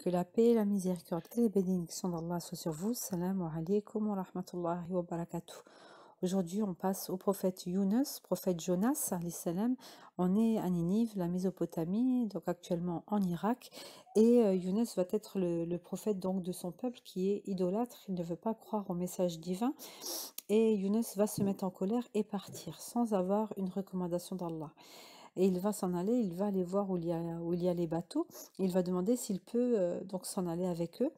Que la paix, la miséricorde et les bénédictions d'Allah soient sur vous. Salam alaikum wa rahmatullahi wa barakatuh. Aujourd'hui, on passe au prophète Yunus, prophète Jonas, alayhi salam. On est à Ninive, la Mésopotamie, donc actuellement en Irak. Et Yunus va être le prophète donc de son peuple qui est idolâtre. Il ne veut pas croire au message divin. Et Yunus va se mettre en colère et partir sans avoir une recommandation d'Allah. Et il va s'en aller, il va aller voir où il y a les bateaux. Il va demander s'il peut donc s'en aller avec eux.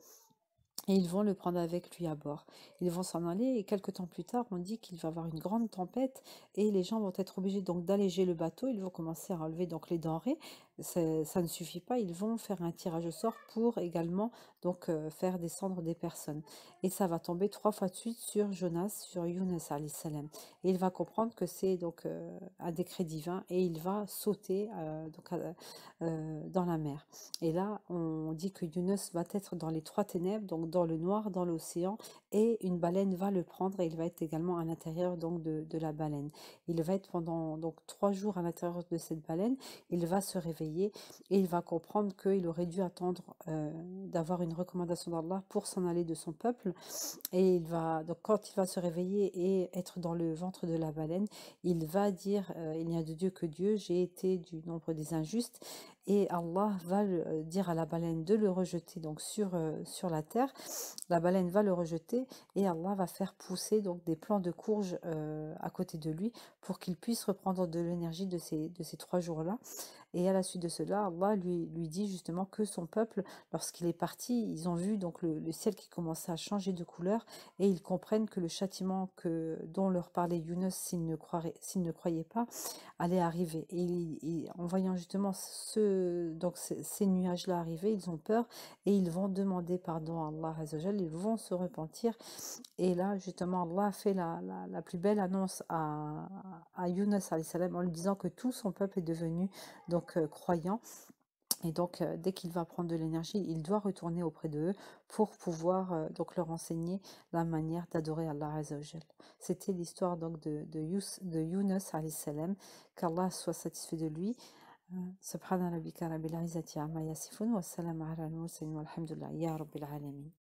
Et ils vont le prendre avec lui à bord. Ils vont s'en aller et quelques temps plus tard, on dit qu'il va y avoir une grande tempête et les gens vont être obligés donc d'alléger le bateau. Ils vont commencer à enlever donc les denrées. Ça ne suffit pas. Ils vont faire un tirage au sort pour également donc faire descendre des personnes. Et ça va tomber 3 fois de suite sur Jonas, sur Yunus alayhi salam. Et il va comprendre que c'est donc un décret divin et il va sauter dans la mer. Et là, on dit que Yunus va être dans les 3 ténèbres, donc dans le noir, dans l'océan, et une baleine va le prendre et il va être également à l'intérieur donc de la baleine. Il va être pendant donc 3 jours à l'intérieur de cette baleine. Il va se réveiller et il va comprendre qu'il aurait dû attendre d'avoir une recommandation d'Allah pour s'en aller de son peuple. Et il va donc quand il va se réveiller et être dans le ventre de la baleine, il va dire il n'y a de Dieu que Dieu, j'ai été du nombre des injustes. Et Allah va dire à la baleine de le rejeter donc sur la terre. La baleine va le rejeter et Allah va faire pousser donc des plants de courge à côté de lui pour qu'il puisse reprendre de l'énergie de ces 3 jours-là. Et à la suite de cela, Allah lui dit justement que son peuple, lorsqu'il est parti, ils ont vu donc le ciel qui commençait à changer de couleur et ils comprennent que le châtiment dont leur parlait Yunus s'ils ne croyaient pas allait arriver. Et en voyant justement ces nuages-là arriver, ils ont peur et ils vont demander pardon à Allah Azzawajal, ils vont se repentir. Et là, justement, Allah fait la plus belle annonce à Yunus alayhi salam en lui disant que tout son peuple est devenu donc croyant. Et donc, dès qu'il va prendre de l'énergie, il doit retourner auprès d'eux pour pouvoir donc leur enseigner la manière d'adorer Allah Azzawajal. C'était l'histoire donc de Yunus alayhi salam, qu'Allah soit satisfait de lui. Subhana rabbika rabbil izzati amma yasifun wa salamun ala al mursalin walhamdulillah ya rabbil alamin.